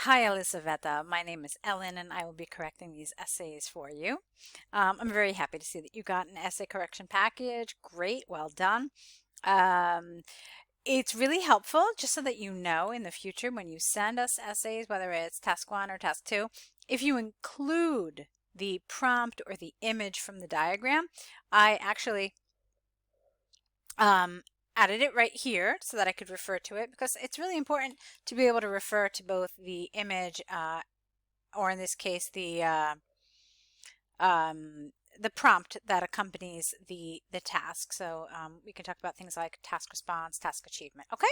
Hi, Elizaveta. My name is Ellen, and I will be correcting these essays for you. I'm very happy to see that you got an essay correction package. Great, well done. Um, it's really helpful just so that you know in the future when you send us essays, whether it's task 1 or task 2, if you include the prompt or the image from the diagram. I actually added it right here so that I could refer to it because it's really important to be able to refer to both the image or in this case the prompt that accompanies the task. So we can talk about things like task response, task achievement. Okay,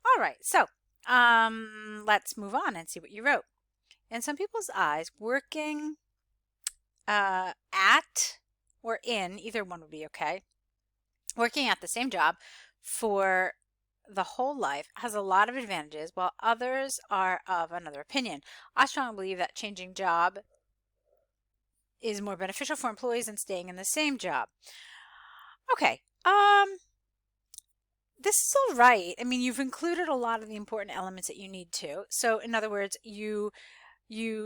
all right. So let's move on and see what you wrote. In some people's eyes, working at or in, either one would be okay. Working at the same job for the whole life has a lot of advantages, while others are of another opinion. I strongly believe that changing job is more beneficial for employees than staying in the same job. Okay, this is all right. I mean, you've included a lot of the important elements that you need to. So in other words, you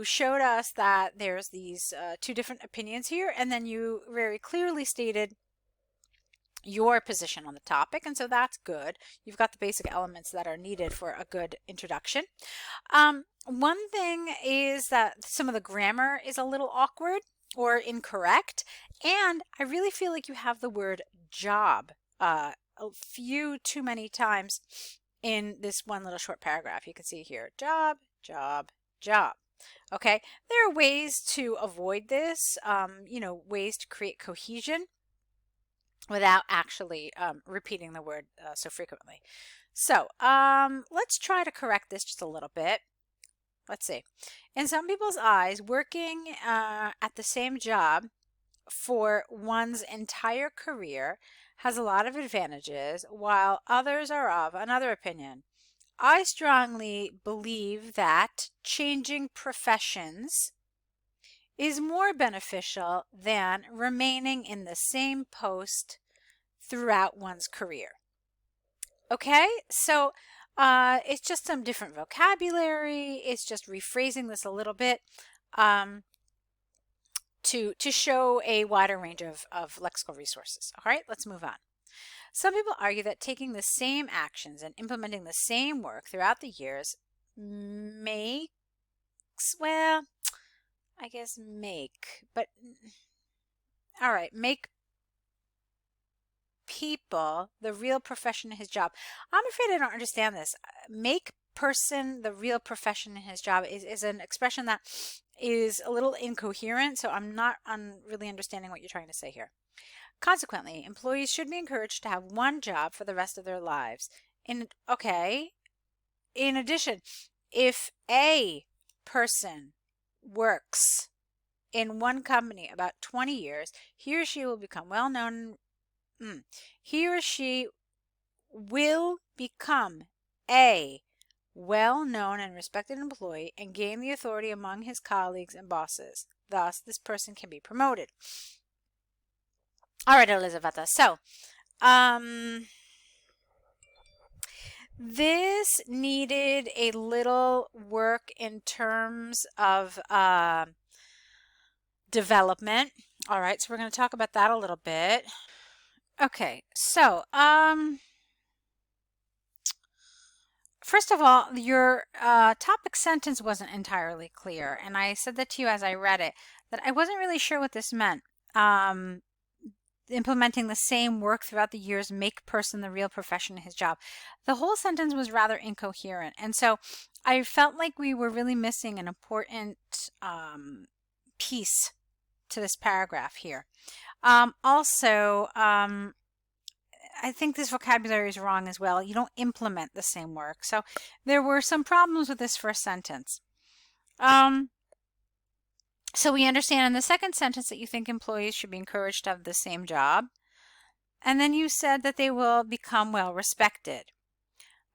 showed us that there's these two different opinions here, and then you very clearly stated your position on the topic, and so that's good. You've got the basic elements that are needed for a good introduction. One thing is that some of the grammar is a little awkward or incorrect, and I really feel like you have the word job a few too many times in this one little short paragraph. You can see here, job, job, job. Okay, there are ways to avoid this, ways to create cohesion without actually repeating the word so frequently. So let's try to correct this just a little bit. Let's see. In some people's eyes, working at the same job for one's entire career has a lot of advantages, while others are of another opinion. I strongly believe that changing professions is more beneficial than remaining in the same post throughout one's career. Okay, so it's just some different vocabulary. It's just rephrasing this a little bit to show a wider range of lexical resources. All right, let's move on. Some people argue that taking the same actions and implementing the same work throughout the years makes, well, I guess make, but all right, make people the real profession in his job. I'm afraid I don't understand this. Make person the real profession in his job is an expression that is a little incoherent, so I'm not really understanding what you're trying to say here. Consequently, employees should be encouraged to have one job for the rest of their lives. In addition, if a person works in one company about 20 years, he or she will become well known. He or she will become a well-known and respected employee and gain the authority among his colleagues and bosses. Thus, this person can be promoted. All right, Elizaveta. So, this needed a little work in terms of development. All right, so we're going to talk about that a little bit. Okay, so first of all, your topic sentence wasn't entirely clear, and I said that to you as I read it, that I wasn't really sure what this meant. Implementing the same work throughout the years make person the real profession in his job. The whole sentence was rather incoherent, and so I felt like we were really missing an important piece to this paragraph here. Also, I think this vocabulary is wrong as well. You don't implement the same work. So there were some problems with this first sentence. So we understand in the second sentence that you think employees should be encouraged to have the same job. And then you said that they will become well respected.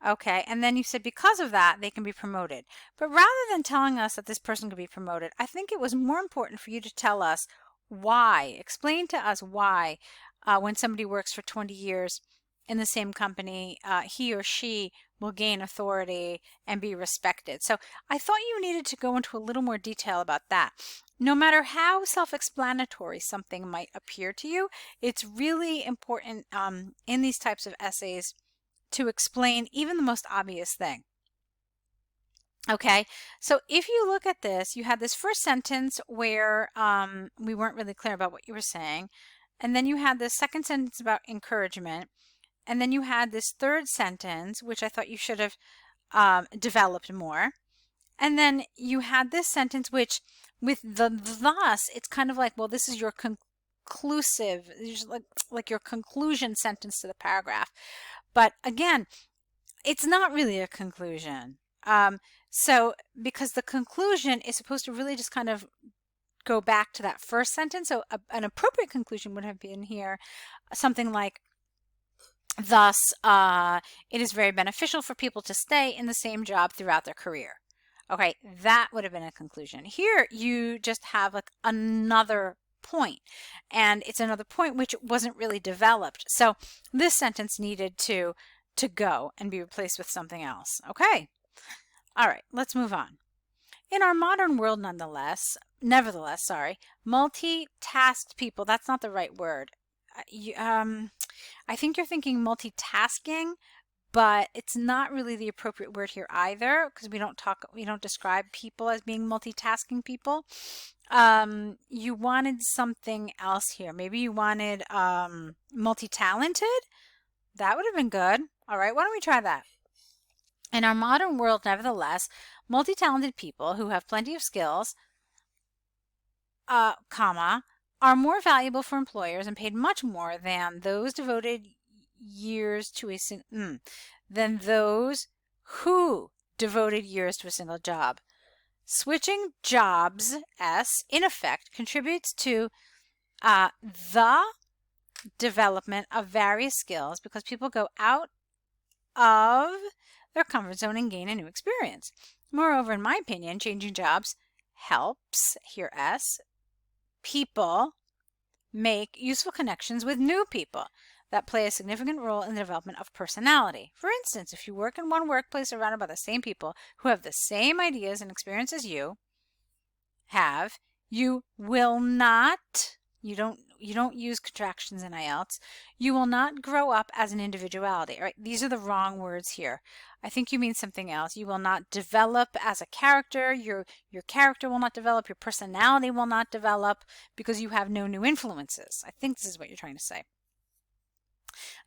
Okay, and then you said because of that, they can be promoted. But rather than telling us that this person could be promoted, I think it was more important for you to tell us why. Explain to us why when somebody works for 20 years in the same company, he or she will gain authority and be respected. So I thought you needed to go into a little more detail about that. No matter how self-explanatory something might appear to you, it's really important in these types of essays to explain even the most obvious thing. Okay, so if you look at this, you had this first sentence where we weren't really clear about what you were saying, and then you had this second sentence about encouragement, and then you had this third sentence, which I thought you should have developed more, and then you had this sentence, which with the thus, it's kind of like, well, this is your conclusive, like your conclusion sentence to the paragraph. But again, it's not really a conclusion. So because the conclusion is supposed to really just kind of go back to that first sentence. So an appropriate conclusion would have been here something like, thus, it is very beneficial for people to stay in the same job throughout their career. Okay, that would have been a conclusion. Here, you just have like another point, and it's another point which wasn't really developed. So this sentence needed to go and be replaced with something else. Okay. All right, let's move on. In our modern world, nevertheless, multitasked people, that's not the right word. I think you're thinking multitasking, but it's not really the appropriate word here either, because we don't describe people as being multitasking people. You wanted something else here. Maybe you wanted multi-talented. That would have been good. All right, why don't we try that? In our modern world, nevertheless, multi-talented people who have plenty of skills, are more valuable for employers and paid much more than those years to a than those who devoted years to a single job. Switching jobs, in effect, contributes to the development of various skills because people go out of their comfort zone and gain a new experience. Moreover, in my opinion, changing jobs helps, here people make useful connections with new people that play a significant role in the development of personality. For instance, if you work in one workplace surrounded by the same people who have the same ideas and experiences you have, you will not, you don't use contractions in IELTS, you will not grow up as an individuality. All right, these are the wrong words here. I think you mean something else. You will not develop as a character. Your character will not develop. Your personality will not develop because you have no new influences. I think this is what you're trying to say.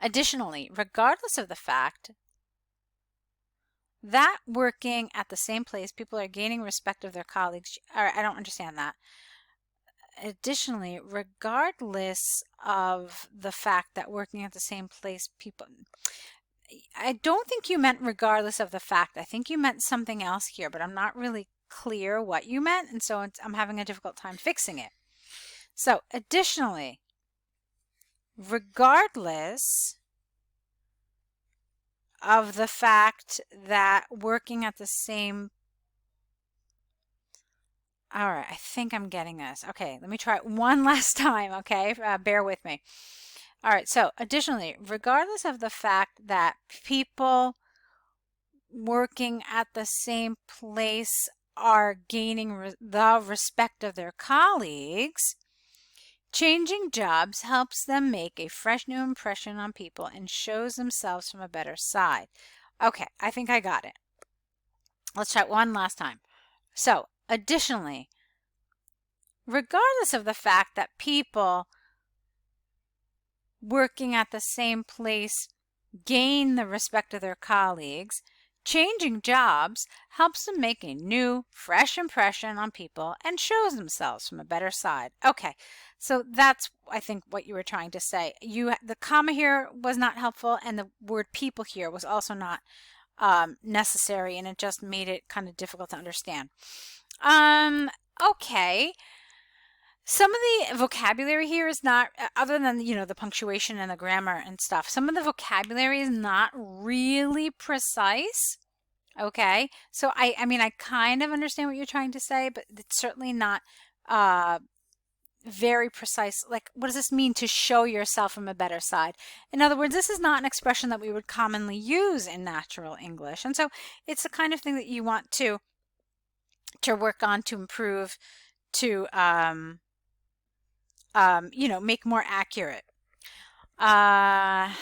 Additionally, regardless of the fact that working at the same place, people are gaining respect of their colleagues. All right, I don't understand that. Additionally, regardless of the fact that working at the same place, people... I don't think you meant regardless of the fact. I think you meant something else here, but I'm not really clear what you meant, and so I'm having a difficult time fixing it. So, additionally, regardless of the fact that working at the same... All right, I think I'm getting this. Okay, let me try it one last time, okay? Bear with me. All right, so additionally, regardless of the fact that people working at the same place are gaining the respect of their colleagues, changing jobs helps them make a fresh new impression on people and shows themselves from a better side. Okay, I think I got it. Let's try it one last time. So, additionally, regardless of the fact that people working at the same place gain the respect of their colleagues, changing jobs helps them make a new, fresh impression on people and shows themselves from a better side. Okay, so that's, I think, what you were trying to say. The comma here was not helpful, and the word people here was also not necessary, and it just made it kind of difficult to understand. Okay. Some of the vocabulary here is not, other than, the punctuation and the grammar and stuff, some of the vocabulary is not really precise. Okay, so I mean, I kind of understand what you're trying to say, but it's certainly not very precise. Like, what does this mean to show yourself from a better side? In other words, this is not an expression that we would commonly use in natural English. And so it's the kind of thing that you want to work on, to improve, to, make more accurate. And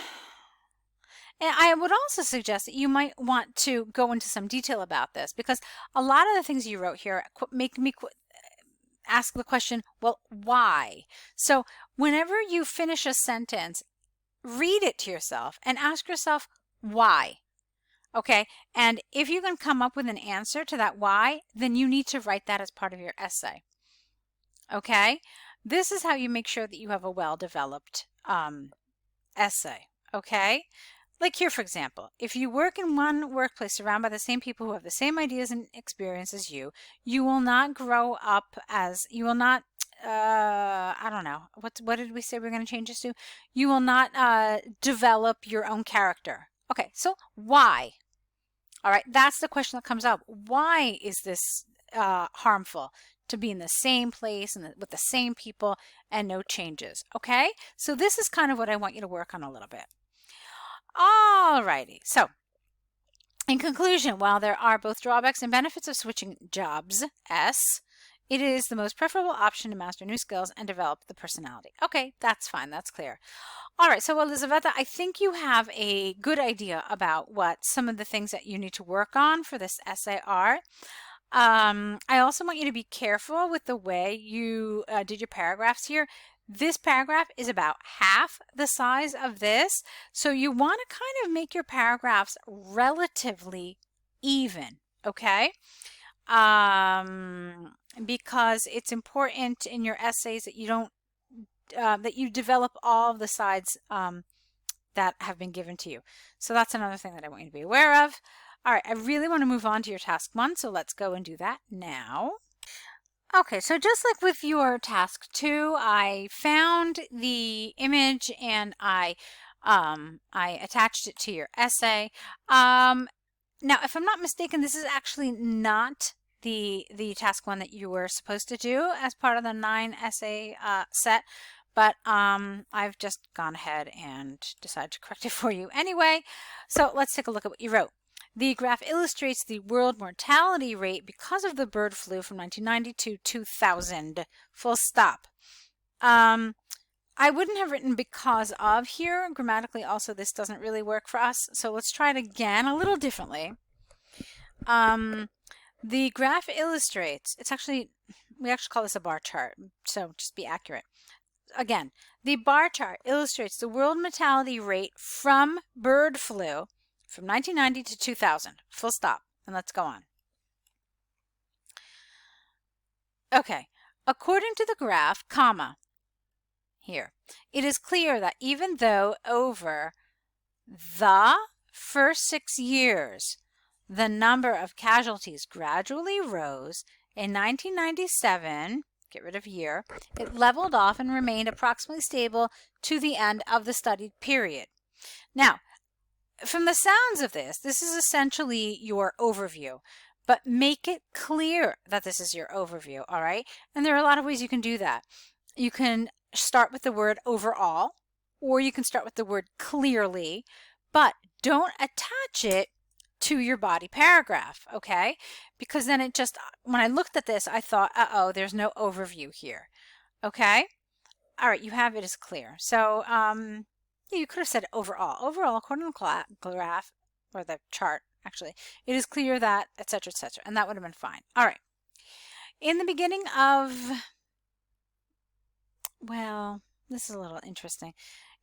I would also suggest that you might want to go into some detail about this, because a lot of the things you wrote here make me ask the question, well, why? So whenever you finish a sentence, read it to yourself and ask yourself, why? Okay, and if you can come up with an answer to that why, then you need to write that as part of your essay. Okay, this is how you make sure that you have a well-developed essay. Okay, like here, for example, if you work in one workplace surrounded by the same people who have the same ideas and experience as you will not grow up as, you will not, I don't know, what did we say we're going to change this to? You will not develop your own character. Okay, so why? All right, that's the question that comes up. Why is this harmful to be in the same place and with the same people and no changes? Okay, so this is kind of what I want you to work on a little bit. Alrighty, so in conclusion, while there are both drawbacks and benefits of switching jobs, it is the most preferable option to master new skills and develop the personality. Okay, that's fine, that's clear. All right, so Elizaveta, I think you have a good idea about what some of the things that you need to work on for this essay are. I also want you to be careful with the way you did your paragraphs here. This paragraph is about half the size of this, so you want to kind of make your paragraphs relatively even, okay? Because it's important in your essays that you don't that you develop all of the sides that have been given to you. So that's another thing that I want you to be aware of. All right, I really want to move on to your task 1, so let's go and do that now. Okay, so just like with your task 2, I found the image and I attached it to your essay. Now, if I'm not mistaken, this is actually not the task 1 that you were supposed to do as part of the 9 essay set, but I've just gone ahead and decided to correct it for you anyway. So let's take a look at what you wrote. The graph illustrates the world mortality rate because of the bird flu from 1990 to 2000, full stop. I wouldn't have written because of here. Grammatically, also, this doesn't really work for us. So let's try it again a little differently. The graph illustrates, we actually call this a bar chart, so just be accurate. Again, the bar chart illustrates the world mortality rate from bird flu from 1990 to 2000, full stop, and let's go on. Okay, according to the graph, comma, here, it is clear that even though over the first 6 years, the number of casualties gradually rose, in 1997, get rid of year, it leveled off and remained approximately stable to the end of the studied period. Now, from the sounds of this is essentially your overview, but make it clear that this is your overview, all right? And there are a lot of ways you can do that. You can start with the word overall, or you can start with the word clearly, but don't attach it to your body paragraph, okay? Because then it just, when I looked at this, I thought, uh-oh, there's no overview here, okay? All right, you have it as clear. So, you could have said overall. Overall, according to the graph, or the chart, actually, it is clear that, etc., etc., and that would have been fine. All right. In the beginning of, well, this is a little interesting.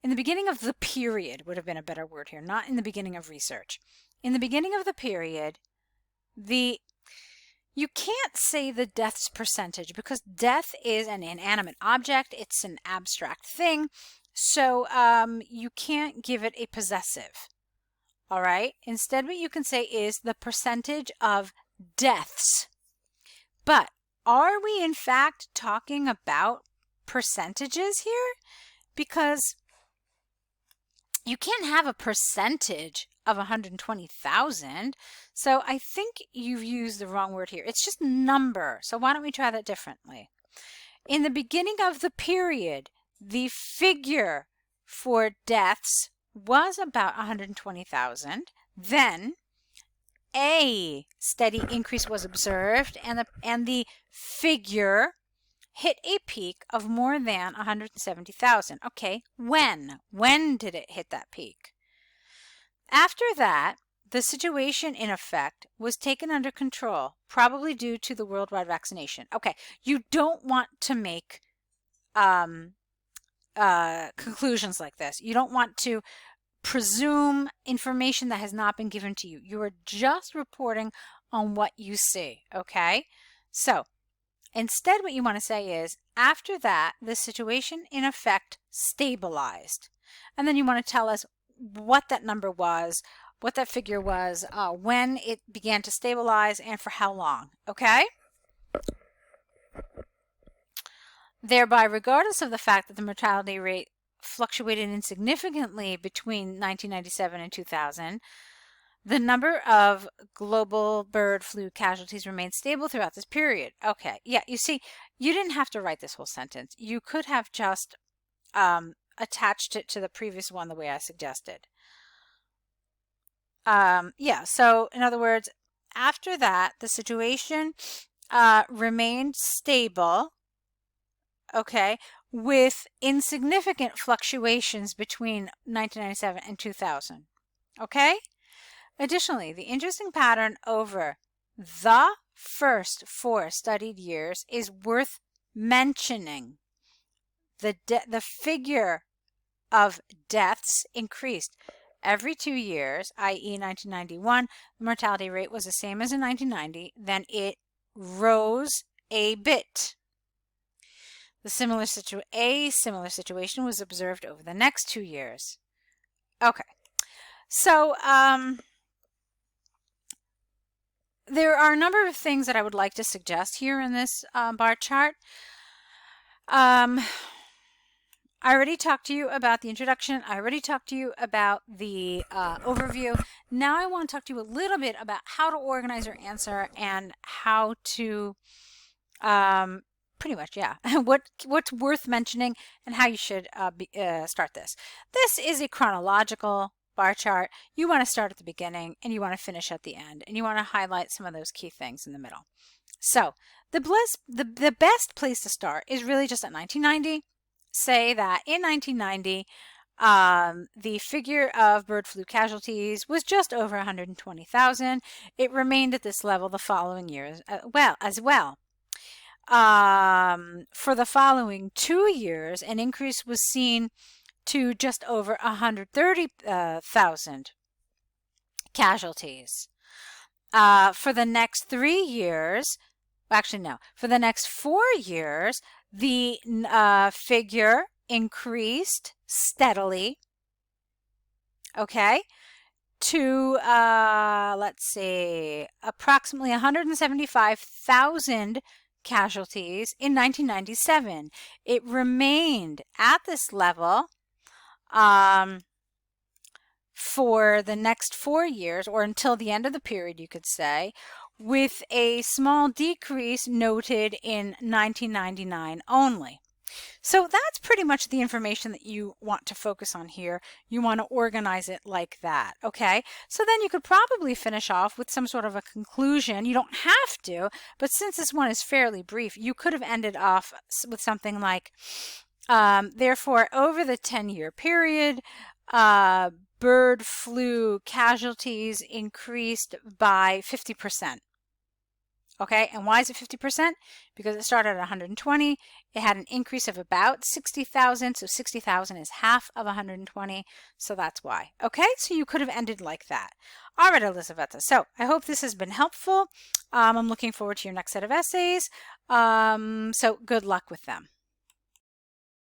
In the beginning of the period would have been a better word here, not in the beginning of research. In the beginning of the period, you can't say the deaths percentage because death is an inanimate object. It's an abstract thing. So you can't give it a possessive, all right? Instead, what you can say is the percentage of deaths. But are we in fact talking about percentages here? Because you can't have a percentage of 120,000. So I think you've used the wrong word here. It's just number. So why don't we try that differently? In the beginning of the period, the figure for deaths was about 120,000. Then a steady increase was observed, and the figure hit a peak of more than 170,000. Okay, when? When did it hit that peak? After that, the situation in effect was taken under control, probably due to the worldwide vaccination. Okay, you don't want to make conclusions like this. You don't want to presume information that has not been given to you. You are just reporting on what you see, okay? So, instead, what you want to say is, after that, the situation in effect stabilized. And then you want to tell us what that number was, what that figure was, when it began to stabilize, and for how long, okay? Thereby, regardless of the fact that the mortality rate fluctuated insignificantly between 1997 and 2000, the number of global bird flu casualties remained stable throughout this period. Okay, yeah, you see, you didn't have to write this whole sentence. You could have just attached it to the previous one the way I suggested. Yeah, so in other words, after that, the situation remained stable, okay, with insignificant fluctuations between 1997 and 2000, okay? Additionally, the interesting pattern over the first 4 studied years is worth mentioning. The figure of deaths increased every 2 years, i.e. 1991, the mortality rate was the same as in 1990, then it rose a bit. A similar situation was observed over the next 2 years. Okay, so there are a number of things that I would like to suggest here in this bar chart. I already talked to you about the introduction. I already talked to you about the overview. Now I want to talk to you a little bit about how to organize your answer and how to pretty much, yeah, what's worth mentioning and how you should start this. This is a chronological bar chart. You want to start at the beginning and you want to finish at the end, and you want to highlight some of those key things in the middle. So the best place to start is really just at 1990. Say that in 1990, the figure of bird flu casualties was just over 120,000. It remained at this level the following years as well. For the following 2 years, an increase was seen to just over 130,000 casualties. For the next 3 years, actually no, for the next 4 years, the figure increased steadily, okay, to, let's see, approximately 175,000 casualties in 1997. It remained at this level for the next 4 years, or until the end of the period, you could say, with a small decrease noted in 1999 only. So that's pretty much the information that you want to focus on here. You want to organize it like that, okay? So then you could probably finish off with some sort of a conclusion. You don't have to, but since this one is fairly brief, you could have ended off with something like, therefore, over the 10-year period, bird flu casualties increased by 50%. Okay, and why is it 50%? Because it started at 120. It had an increase of about 60,000. So 60,000 is half of 120. So that's why. Okay, so you could have ended like that. All right, Elizaveta. So I hope this has been helpful. I'm looking forward to your next set of essays. So good luck with them.